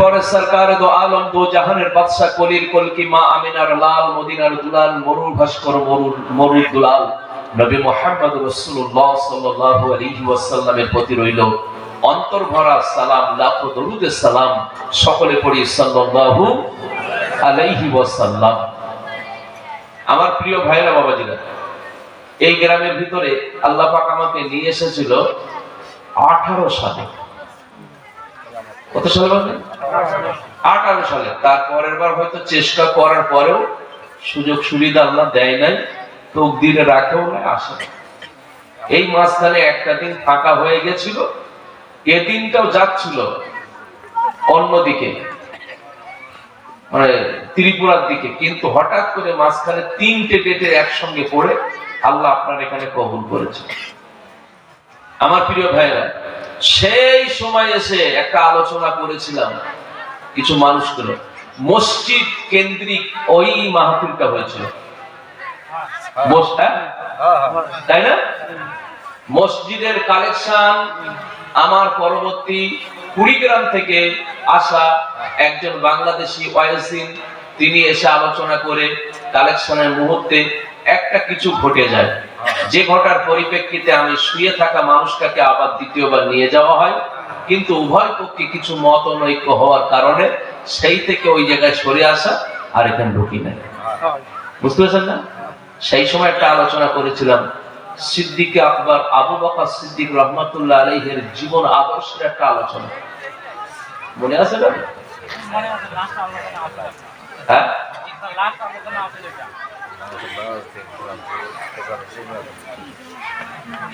এরপরে সরকার দো আলম দো জাহানের বাদশা কলির কলকি মা আমিনার লাল মদিনার দুলাল মরুর ভাস্কর মরুর দুলাল নবী মুহাম্মদ রাসূলুল্লাহ সাল্লাল্লাহু আলাইহি ওয়াসাল্লামের প্রতি রইল অন্তর ভরা সালাম, লাখো দরুদ সালাম। সকলে পড়ি সাল্লাল্লাহু আলাইহি ওয়াসাল্লাম। আমার প্রিয় ভাইরা বাবাজিরা, এই গ্রামের ভিতরে আল্লাহ পাক আমাকে নিয়ে এসেছিল 18 সালে। কত সালে বলেন? 18 সালে। তারপরের বার হয়তো চেষ্টা করার পরেও সুযোগ সুবিধা আল্লাহ দেয় নাই, তকদিরে রাখেও না, আসে। এই মাঝখানে একটা দিন ফাঁকা হয়ে গেছিল, এ দিনটাও যাচ্ছিল অন্যদিকে, মানে ত্রিপুরার দিকে, কিন্তু হঠাৎ করে মাঝখানে 3টে ডেটে একসঙ্গে পড়ে আল্লাহ আপনার এখানে কবুল করেছে। আমার প্রিয় ভাইরা, সেই সময় এসে একটা আলোচনা করেছিলাম কিছু মানুষগুলো, মসজিদ কেন্দ্রিক ওই মাহফিলটা হয়েছিল, তাই না? মসজিদের কালেকশন আমার পরবর্তী কুড়িগ্রাম থেকে আসা একজন বাংলাদেশি ওয়াইসিন, তিনি এসে আলোচনা করে কালেকশনের মুহূর্তে একটা কিছু ঘটে যায়, যে ঘটার পরিপ্রেক্ষিতে আমি শুয়ে থাকা মানুষটাকে আবার দ্বিতীয়বার নিয়ে যাওয়া হয়, কিন্তু উভয় পক্ষে কিছু মত অনৈক্য হওয়ার কারণে সেই থেকে ওই জায়গায় সরে আসা, আর এখানে ঢুকি নাই। বুঝতে পারছেন না? সেই সময় একটা আলোচনা করেছিলাম সিদ্দিক আকবর আবু বকর সিদ্দিক রহমাতুল্লাহ আলাইহির জীবন আদর্শের একটা আলোচনা, মনে আছে না? হ্যাঁ,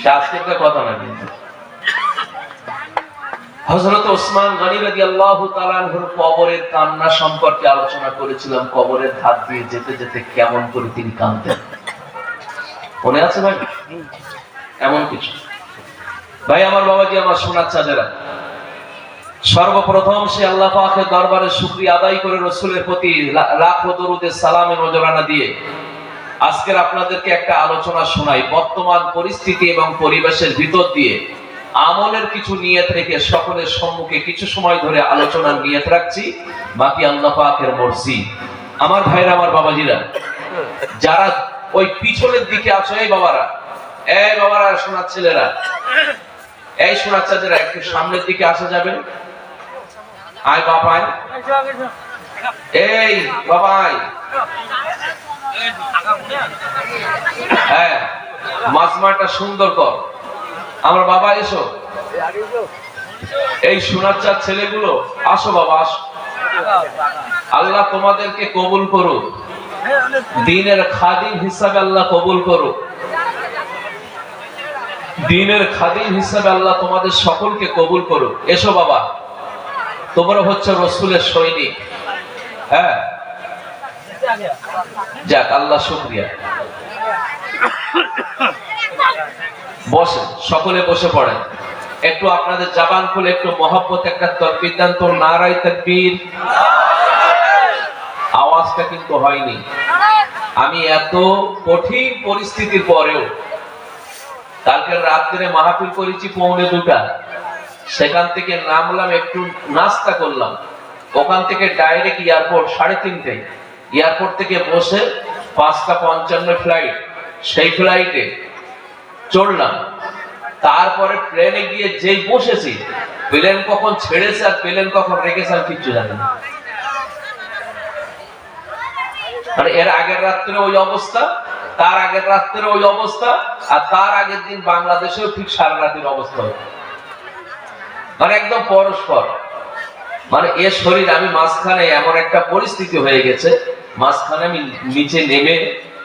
শাস্ত্রের কথা না, কিন্তু হযরত ওসমান গনি রাদিয়াল্লাহু তাআলা আনহুর কবরের কান্না সম্পর্কে আলোচনা করেছিলাম। কবরের ধার দিয়ে যেতে যেতে কেমন করে তিনি কাঁদতেন, মনে আছে ভাই? এমন কিছু ভাই, আমার বাবাজি, আমার সোনার চাঁদেরা, সর্বপ্রথম সে আল্লাহ পাকের দরবারে শুকরিয়া আদায় করে রাসূলের প্রতি লাখো দরুদে সালামে নজরানা দিয়ে আজকের আপনাদেরকে একটা আলোচনা শোনাই। বর্তমান পরিস্থিতি এবং পরিবেশের ভিতর দিয়ে আমলের কিছু নিয়ত রেখে সকলের সম্মুখে কিছু সময় ধরে আলোচনার নিয়ত রাখছি, বাকি আল্লাহ পাকের মর্জি। আমার ভাইরা, আমার বাবাজিরা, যারা ওই পিছনের দিকে আছো, এই বাবারা, সোনার ছেলেরা, এই সোনার চাঁদেরা, একটু সামনের দিকে আসা যাবে? আয় বাবাই, এই বাবাই, হ্যাঁ, মাজমাটা সুন্দর কর। আমার বাবা এসো, এই সোনার চাঁদ ছেলেগুলো আসো বাবা, আসো। আল্লাহ তোমাদেরকে কবুল করুক, দ্বীনের খাদিম হিসাবে আল্লাহ কবুল করুক, দ্বীনের খাদিম হিসাবে আল্লাহ তোমাদের সকলকে কবুল করুক। এসো বাবা, তোমরা হচ্ছে রাসূলের সৈনিক। হ্যাঁ, যাক, আল্লাহ শুকরিয়া। বসে, সকলে বসে পড়েন। একটু আপনাদের জবান খুলে একটু মহব্বত একটা তাকবীর দেন তো, নারায়ে তাকবীর। আওয়াজটা কিন্তু হয়নি। আমি এত কঠিন পরিস্থিতির পরেও কালকে রাত্রে মাহফিল করেছি 1:45, সেখান থেকে নামলাম, একটু নাস্তা করলাম, ওখান থেকে ডাইরেক্ট এয়ারপোর্ট 3:30, এয়ারপোর্ট থেকে বসে 5:55 ফ্লাইট, সেই ফ্লাইটে চড়লাম। তারপরে প্লেনে গিয়ে যেই বসেছি, প্লেন কখন ছেড়েছে আর প্লেন কখন রেখেছে আমি কিচ্ছু জানি না। মানে এর আগের রাত্রে ওই অবস্থা, তার আগের রাত্রে ওই অবস্থা, আর তার আগের দিন বাংলাদেশেও ঠিক সারা রাতের অবস্থা, মানে একদম পরস্পর। মানে এর শরীর, আমি মাঝখানে এমন একটা পরিস্থিতি হয়ে গেছে, মাঝখানে আমি নিচে নেমে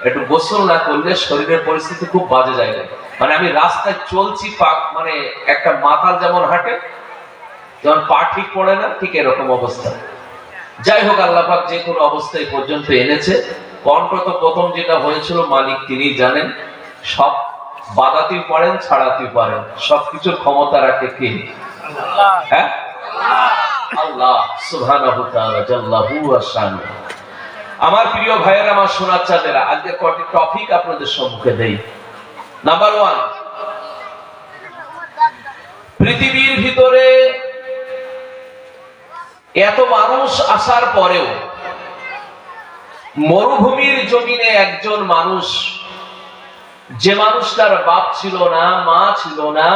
একটু গোসল না করলে শরীরের পরিস্থিতি খুব বাজে জায়গায়। মানে আমি রাস্তায় চলছি, মানে একটা মাতাল যেমন হাঁটে, যেমন পা ঠিক পড়ে না, ঠিক এরকম অবস্থা। যাই হোক, আল্লাহ পাক যে কোনো অবস্থায় পর্যন্ত এনেছে। কণ্ঠ তো প্রথম যেটা হয়েছিল মালিক তিনি জানেন, সব বাধাতে পারেন, ছাড়াতে পারেন, সবকিছুর ক্ষমতা রাখে কে? হ্যাঁ, আল্লাহ সুবহানাহু ওয়া তাআলা জাল্লাহু ওয়া শানুহু। আমার প্রিয় ভাইয়েরা, আমার সোনার চাঁদেরা, আজকে কয়েকটি টপিক আপনাদের সম্মুখে দেই। নাম্বার 1, পৃথিবীর ভিতরে এত মানুষ আসার পরেও মরুভূমির জমিনে একজন মানুষ, যে মানুষটার বাপ ছিল না, মা ছিল না,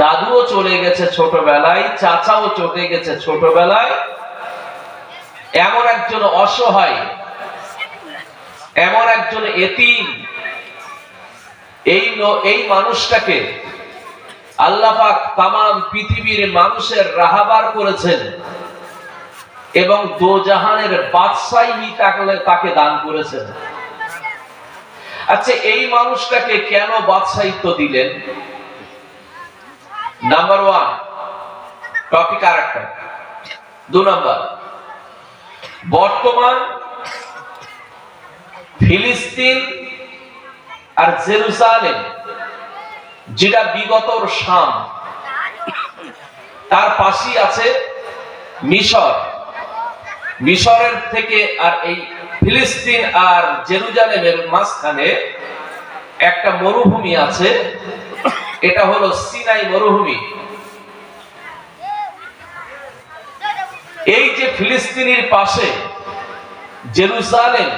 দাদুও চলে গেছে ছোটবেলায়, চাচাও চলে গেছে ছোটবেলায়, এমন একজন অসহায়, এমন একজন এতিম, এই মানুষটাকে আল্লাহ পাক তামাম পৃথিবীর মানুষের রাহাবার করেছেন এবং দোজাহানের বাদশাহী তাকে দান করেছেন। আচ্ছা, এই মানুষটাকে কেন বাদশাহিত্ব দিলেন? নাম্বার 1 টপিক আরেকটা। 2 নাম্বার, বর্তমান ফিলিস্তিন আর জেরুজালেম, যেটা বিগতর শাম, তার পাশেই আছে মিশর। মিশরের থেকে আর এই ফিলিস্তিন আর জেরুজালেমের মাঝখানে একটা মরুভূমি আছে, এটা হলো সিনাই মরুভূমি। এই যে ফিলিস্তিনের পাশে জেরুজালেম,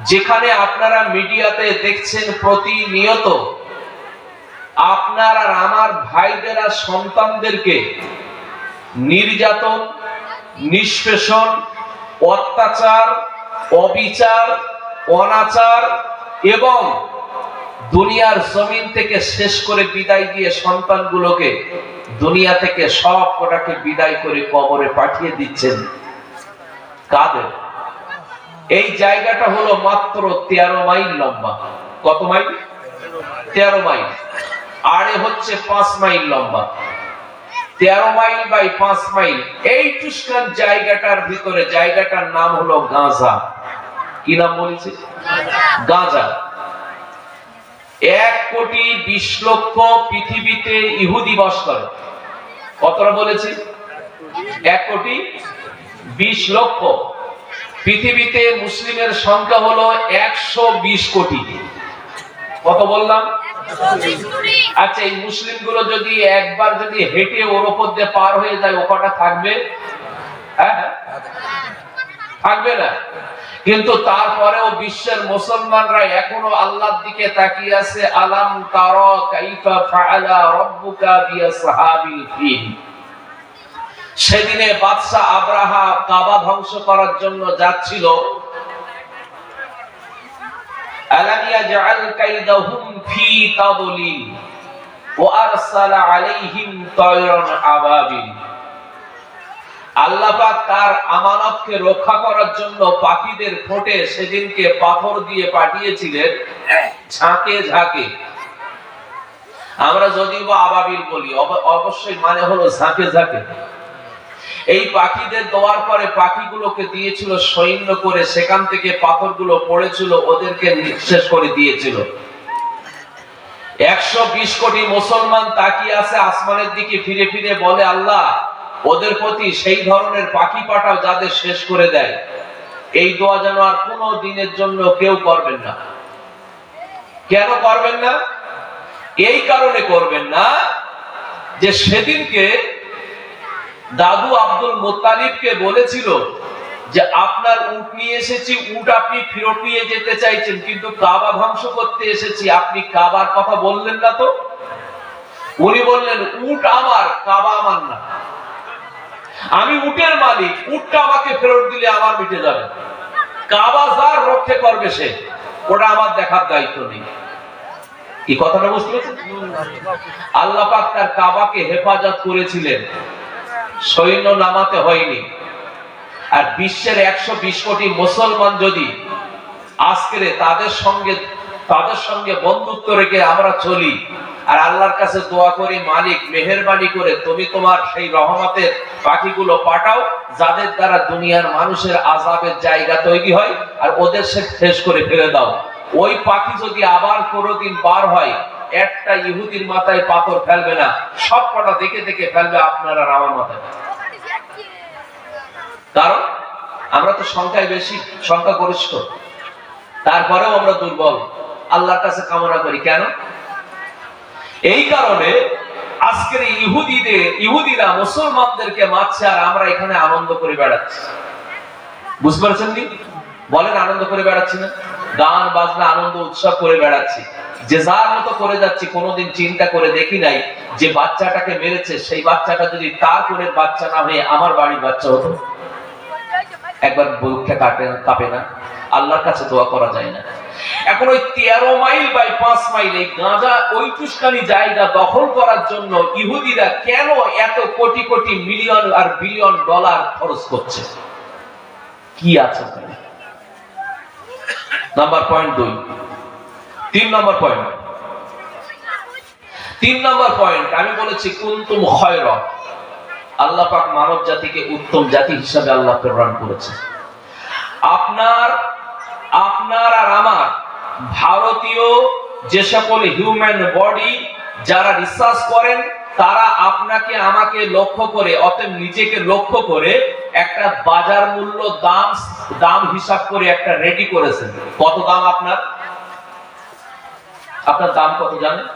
যেখানে আপনারা মিডিয়াতে দেখছেন প্রতিনিয়ত আপনার আর আমার ভাইদেরা সন্তানদেরকে নির্যাতন, নিষ্পেষণ, অত্যাচার, অবিচার, অনাচার এবং দুনিয়ার জমিন থেকে শেষ করে বিদায় দিয়ে সন্তানগুলোকে দুনিয়া থেকে সব কটাকে বিদায় করে কবরে পাঠিয়ে দিচ্ছেন। কাদের? এই জায়গাটা হলো মাত্র 13 মাইল লম্বা। কত মাইল? 13 মাইল। আরে হচ্ছে 5 মাইল লম্বা। 13 মাইল বাই 5 মাইল, এই টুসকান জায়গাটার ভিতরে, জায়গাটার নাম হলো গাজা। কি নাম বলেছে? গাজা। 1,20,00,000 পৃথিবীতে ইহুদি বাস করে। কতটা বলেছি? 1,20,00,000। পৃথিবীতে মুসলিমের সংখ্যা হলো 120 কোটি। কত বললাম? আচ্ছা, এই মুসলিম গুলো যদি একবার যদি হেঁটে ওর উপর দিয়ে পার হয়ে যায়, ও কটা থাকবে? হ্যাঁ, থাকবে না। কিন্তু তারপরেও বিশ্বের মুসলমানরা এখনো আল্লাহর দিকে তাকিয়ে আছে। আলাম তারা কাইফা ফাআলা রাব্বুকা বিআসহাবিল ফিল। সেদিনে বাদশা আব্রাহা কাবা ধ্বংস করার জন্য যাচ্ছিল। আলাম ইয়াজআল কাইদাহুম ফি তাদলিল ওয়া আরসালা আলাইহিম তায়রান আবাবিল। আল্লাহ পাক তার আমানতকে রক্ষা করার জন্য পাখিদের ঠোঁটে সেদিনকে পাথর দিয়ে পাঠিয়েছিলেন ঝাঁকে ঝাঁকে। আমরা যদিও আবাবিল বলি, অবশ্যই মানে হলো ঝাঁকে ঝাঁকে। এই পাখিদের দেওয়ার পরে পাখিগুলোকে দিয়েছিল সৈন্য করে, সেখান থেকে পাথরগুলো পড়েছিল, ওদেরকে নিঃশেষ করে দিয়েছিল। 120 কোটি মুসলমান তাকিয়ে আছে আসমানের দিকে, ফিরে ফিরে বলে, আল্লাহ ওদের প্রতি সেই ধরনের পাখি পাঠাও যাদের শেষ করে দেয়। এই দোয়া যেন আর কোনো দিনের জন্য কেউ করবেন না। কেন করবেন না? এই কারণে করবেন না যে সেদিনকে দাদু আব্দুল মুত্তালিবকে বলেছিল যে আপনার উট নিয়ে এসেছি, উট আপনি ফেরত নিয়ে যেতে চাইছেন, কিন্তু কাবা ধ্বংস করতে এসেছি, আপনি কাবার কথা বললেন না তো? উনি বললেন, উট আমার, কাবা আমার না। আমি উটের মালিক, উটটা আমাকে ফেরত দিলে আমার মিটে যাবে। কাবা যার রক্ষা করবে সে, ওটা আমার দেখার দায়িত্ব নেই। কি কথাটা বুঝতে পেরেছেন? আল্লাহ পাক তার কাবাকে হেফাজত করেছিলেন, সৈন্য নামাতে হয়নি। আর বিশ্বের 120 কোটি মুসলমান যদি আজকে তাদের সঙ্গে বন্ধুত্ব রেখে আমরা চলি আর আল্লাহর কাছে দোয়া করি, মালিক মেহেরবানি করে তুমি তোমার সেই রহমতের পাখিগুলো পাঠাও যাদের দ্বারা দুনিয়ার মানুষের আযাবের জায়গা তৈরি হয়, আর ওদের শেষ করে ফেলে দাও। ওই পাখি যদি আবার কোনোদিন বার হয়, একটা ইহুদির মাথায় পাথর ফেলবে না, সব কটা দেখে দেখে ফেলবে আপনার আর আমার মাথায়। কারণ আমরা তো সংখ্যায় বেশি, সংখ্যা গরিষ্ঠ, তারপরেও আমরা দুর্বল। আল্লাহর কাছে কামনা করি কেন? এই কারণে আজকের ইহুদিরা মুসলমানদেরকে মারছে আর আমরা এখানে আনন্দ করে বেড়াচ্ছি। বুঝতে পারছেন নি? বলেন, আনন্দ করে বেড়াচ্ছি না? গান বাজনা আনন্দ উৎসব করে বেড়াচ্ছি, যে যার মতো করে যাচ্ছি। কোনোদিন চিন্তা করে দেখি নাই যে বাচ্চাটাকে মেরেছে সেই বাচ্চাটা যদি তার কোলের বাচ্চা না হয়ে আমার বাড়ির বাচ্চা হতো, একবার বুকটা কাঁপে না? আল্লাহর কাছে দোয়া করা যায় না? এখন ওই 13 মাইল বাই 5 মাইল এই গাঁজা ওইটুখানি জায়গা দখল করার জন্য ইহুদিরা কেন এত কোটি কোটি মিলিয়ন আর বিলিয়ন ডলার খরচ করছে? কি আছে? Number point 2। 3 নম্বর পয়েন্ট আমি বলেছি কুনতুম খায়রা। আল্লাহ পাক মানব জাতিকে উত্তম জাতি হিসাবে আল্লাহ প্রেরণ করেছে। আপনার আর আমার ভারতীয় যে সকল হিউম্যান বডি যারা রিসার্চ করেন, তারা আপনাকে আমাকে লক্ষ্য করে, অতএব নিজেকে লক্ষ্য করে একটা বাজার মূল্য দাম হিসাব করে একটা রেডি করেছেন। কত দাম আপনার দাম কত জানেন?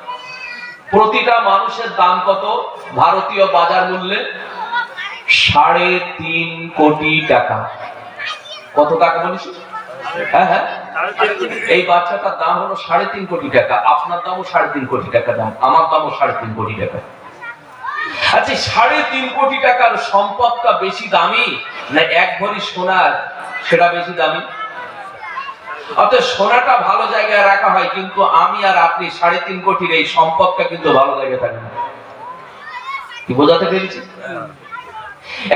প্রতিটা মানুষের দাম কত ভারতীয় বাজার মূল্যে? 3.5 কোটি টাকা। কত টাকা বলিস? হ্যাঁ, এই বাচ্চাটার দাম হলো 3.5 কোটি টাকা। আপনার দামও 3.5 কোটি টাকা দাম, আমার দামও 3.5 কোটি টাকা। আচ্ছা, 3.5 কোটি টাকার সম্পদটা বেশি দামি না 1 ভরি সোনার সেটা বেশি দামি? অতএব সোনাটা ভালো জায়গায় রাখা হয়, কিন্তু আমি আর আপনি 3.5 কোটির এই সম্পদটা কিন্তু ভালো জায়গায় থাকে না। কি বোঝাতে পেরেছি?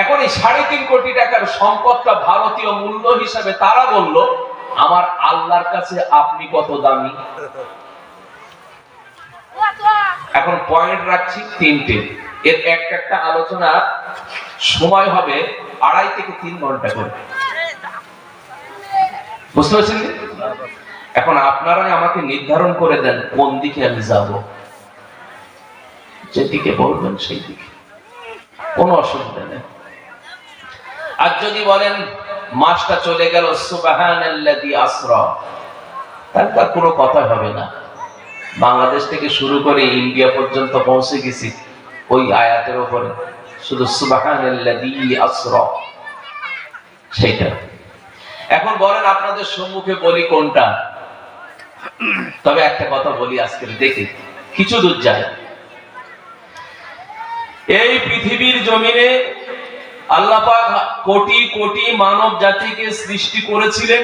এখন এই 3.5 কোটি টাকার সম্পদটা ভারতীয় মূল্য হিসাবে তারা বলল, আমার আল্লাহর কাছে আপনি কত দামি? এখন পয়েন্ট রাখছি 3টে। এর একটা আলোচনা সময় হবে 2.5 থেকে 3 ঘন্টা করে। বুঝতে পারছেন? এখন আপনারাই আমাকে নির্ধারণ করে দেন কোন দিকে আমি যাব। যেদিকে বলবেন সেই দিকে, কোনো অসুবিধা নেই। আর যদি বলেন মাসটা চলে গেল সুবহানাল্লাযী আসরা, তার কোনো কথা হবে না। বাংলাদেশ থেকে শুরু করে ইন্ডিয়া পর্যন্ত পৌঁছে গেছি ওই আয়াতের উপরে, শুধু সুবহানাল্লাযী আসরা সেটা। এখন বলেন আপনাদের সম্মুখে বলি কোনটা? তবে একটা কথা বলি, আজকে দেখি কিছু দূর যায়। এই পৃথিবীর জমিনে আল্লাহ পাক কোটি কোটি মানব জাতিকে সৃষ্টি করেছিলেন।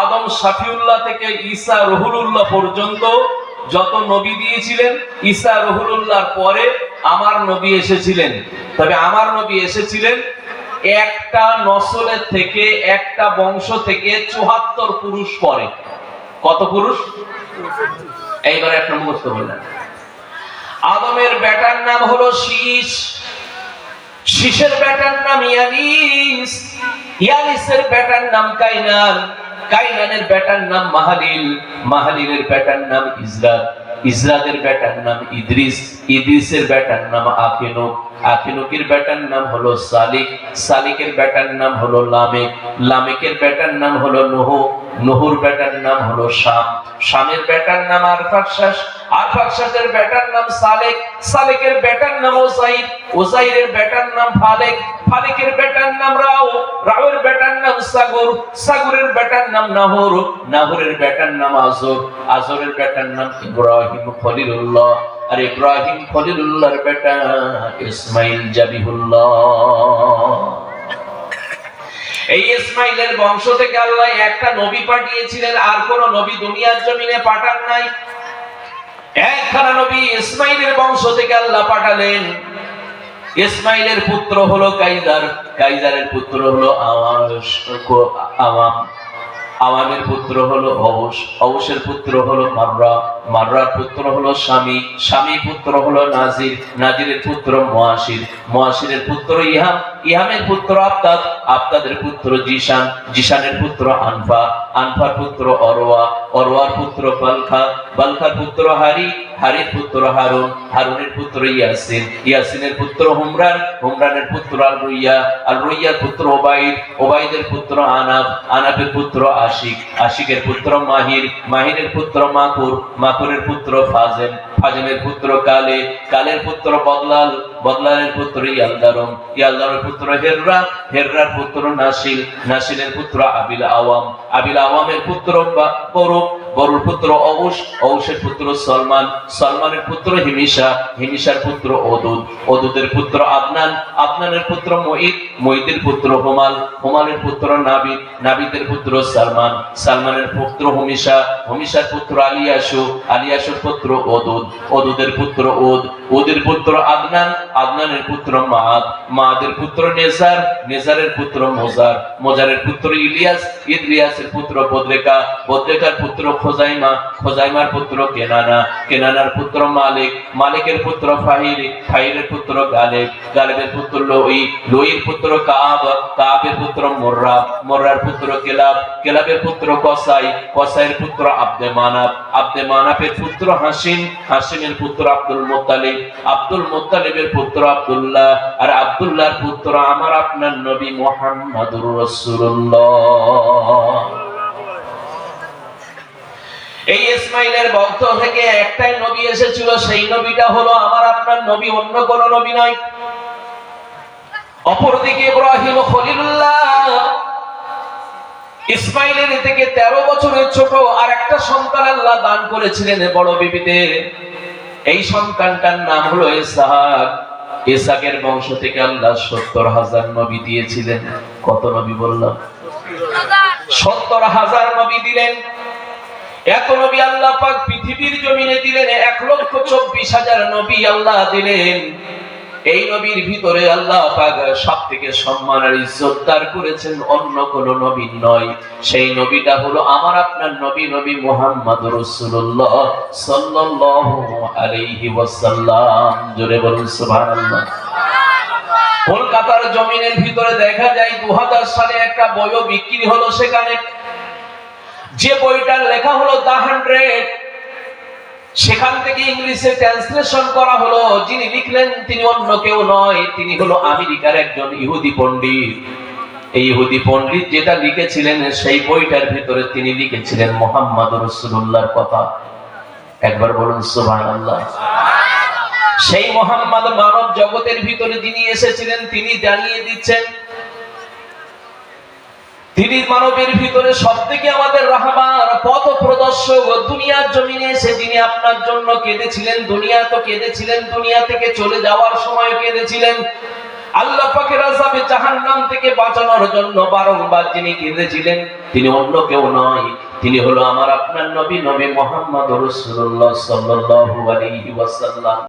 আদম শাফিউল্লাহ থেকে ঈসা রুহুল্লাহ পর্যন্ত যত নবী দিয়েছিলেন, ঈসা রুহুল্লাহর পরে আমার নবী এসেছিলেন। তবে আমার নবী এসেছিলেন একটা নসলের থেকে, একটা বংশ থেকে 74 পুরুষ পরে। কত পুরুষ? এইবার একটা মুখস্থ বললেন। আদমের বেটার নাম হলো শীষ, শীষের বেটার নাম ইয়ানিস, ইয়ানিসের বেটার নাম কাইনান, কাইনানের বেটার নাম মাহালিল, মাহালিলের বেটার নাম ইজরাত, ইজরাতের বেটার নাম ইদ্রিস, ইদ্রিসের বেটার নাম আখিনুক, আখিনুকের বেটার নাম হলো সালিক, সালিকের বেটার নাম হলো লামেক, লামেকের বেটার নাম হলো নূহ, নূহুর বেটার নাম হলো শাম, শামের বেটার নাম আরফাকশাস, আরফাকশাসের বেটার নাম সালেক, সালেকের বেটার নাম ওসাইর, ওসাইরের বেটার নাম ফালেক, ফালেকের বেটার নাম রাও, রাওয়ের বেটার নাম সাগুর, সাগুরের বেটার নাম নাহর, নাহরের বেটার নাম আজর, আজরের বেটার নাম ইব্রাহিম খলিলুল্লাহ, আর ইব্রাহিম খলিলুল্লাহর বেটা ইসমাইল জাবিহুল্লাহ। এই ইসমাইলের বংশ থেকে আল্লাহ একটা নবী পাঠিয়েছিলেন, আর কোন নবী দুনিয়ার জমিনে পাঠান নাই। একখানা নবী ইসমাইলের বংশ থেকে আল্লাহ পাঠালেন। ইসমাইলের পুত্র হলো কাইজার, কাইজারের পুত্র হলো আওয়াম, আওয়ামের পুত্র হলো অবস, অবসের পুত্র হলো মাররা, মাররার পুত্র হলো স্বামী, স্বামী পুত্র হলো নাজির, নাজিরের পুত্র মুয়াশির, মুয়াশিরের পুত্র ইহাম, ইহামের পুত্র আবতাদ, আবতাদের পুত্র জিশান, জিশানের পুত্র আনফা, আনফার পুত্র অরওয়া, অরওয়ার পুত্র বালখা, বালখার পুত্র হারি, হারির পুত্র হারুন, হারুনের পুত্র ইয়াসিন, ইয়াসিনের পুত্র হুমরান, হুমরানের পুত্র আল রুইয়া, আল রুইয়ার পুত্র ওবাইদ, ওবাইদের পুত্র আনাব, আনাবের পুত্র আশিক, আশিকের পুত্র মাহির, মাহিরের পুত্র মাকুর, নাহরের পুত্র ফাজেল, ফাজেলের পুত্র কালে, কালের পুত্র বদলাল, বদলালের পুত্র ইয়ালদারম, ইয়ালদারের পুত্র হেররা, হেররার পুত্র নাসিল, নাসিলের পুত্র আবিল আওয়াম, আবিল আওয়ামের পুত্র বরুক, বরুর পুত্র অউস, অউসের পুত্র সলমান, সলমানের পুত্র হিমিশা, হিমিশার পুত্র ওদুদ, ওদুদের পুত্র আদনান, আদনানের পুত্র মুঈদ, মুঈদের পুত্র হুমাল, হুমালের পুত্র নাবিদ, নাবিদের পুত্র সালমান, সালমানের পুত্র হুমিশা, হুমিশার পুত্র আলিয়াসু, আলিয়াসুর পুত্র ওদুদ, ওদুদের পুত্র উদ, উদের পুত্র আদনান, আদনানের পুত্র মাআদ, মাআদের পুত্র নেজার, নেজারের পুত্র মোজার, মোজারের পুত্র ইলিয়াস, ইলিয়াসের পুত্র বদরেকা, বদরেকার পুত্র খোজাইমা, খোজাইমার পুত্র কেনানা, কেনানার পুত্র মালিক, মালিকের পুত্র ফাহির, ফাহিরের পুত্র গালেব, গালেবের পুত্র লোই, লোইর পুত্র কাব, কাবের পুত্র মুর্রা, মুর্রার পুত্র কেলাব, কেলাবের পুত্র কসাই, কসাইয়ের পুত্র আব্দে মানাব, আব্দে মানাবের পুত্র হাসিম, হাসিমের পুত্র আব্দুল মুত্তালিব, আব্দুল মুত্তালিবের পুত্র আব্দুল্লাহ, আর আব্দুল্লাহর পুত্র আমার আপনার নবী মুহাম্মদুর রাসূলুল্লাহ। এই ইসমাইলের বংশ থেকে একটাই নবী এসেছিল, সেই নবীটা হলো আমার আপনার নবী, অন্য কোন নবী নয়। অপরদিকে ইব্রাহিম খলিলুল্লাহ, ইসমাইলের থেকে 13 বছরের ছোট আর একটা সন্তান আল্লাহ দান করেছিলেন বড় বিবিদের। এই সন্তানটার নাম হলো ইসহাক। ইসহাকের বংশ থেকে আল্লাহ 70,000 নবী দিয়েছিলেন। কত নবী বললাম? 70,000 নবী দিলেন। এত নবী আল্লাহ পাক পৃথিবীর জমিনে দিলেন, 1,24,000 নবী আল্লাহ দিলেন। এই নবীর ভিতরে আল্লাহ পাক সবথেকে সম্মান আর ইজ্জতদার করেছেন অন্য কোন নবী নয়। সেই নবীটা হলো আমার আপনার নবী, নবী মুহাম্মদুর রাসূলুল্লাহ সাল্লাল্লাহু আলাইহি ওয়াসাল্লাম। জোরে বলুন সুবহানাল্লাহ। কলকাতার জমিনের ভিতরে দেখা যায় 2000 সালে একটা বইও বিক্রি হলো। সেখানে যে বইটার লেখা হলো দ্য 100, সেখান থেকে ইংলিশে ট্রান্সলেশন করা হলো। যিনি লিখলেন তিনি অন্য কেউ নয়, তিনি হলো আমেরিকার একজন ইহুদি পণ্ডিত। এই ইহুদি পণ্ডিত যেটা লিখেছিলেন সেই বইটার ভিতরে তিনি লিখেছিলেন মুহাম্মদুর রাসূলুল্লাহর কথা। একবার বলুন সুবহানাল্লাহ। সেই মুহাম্মদ মানব জগতের ভিতরে যিনি এসেছিলেন তিনি জানিয়ে দিচ্ছেন, তিনি মানবের ভিতরে সবথেকে আমাদের রাহবার, পথ প্রদর্শক। দুনিয়ার জমিনে এসে যিনি আপনার জন্য কেঁদেছিলেন, দুনিয়া তো কেঁদেছিলেন, দুনিয়া থেকে চলে যাওয়ার সময় কেঁদেছিলেন। আল্লাহ পাকের আযাবে জাহান্নাম থেকে বাঁচানোর জন্য বারংবার যিনি কেঁদেছিলেন তিনি অন্য কেউ নয়, তিনি হলো আমার আপনার নবী, নবী মুহাম্মদুর রাসূলুল্লাহ সাল্লাল্লাহু আলাইহি ওয়াসাল্লাম।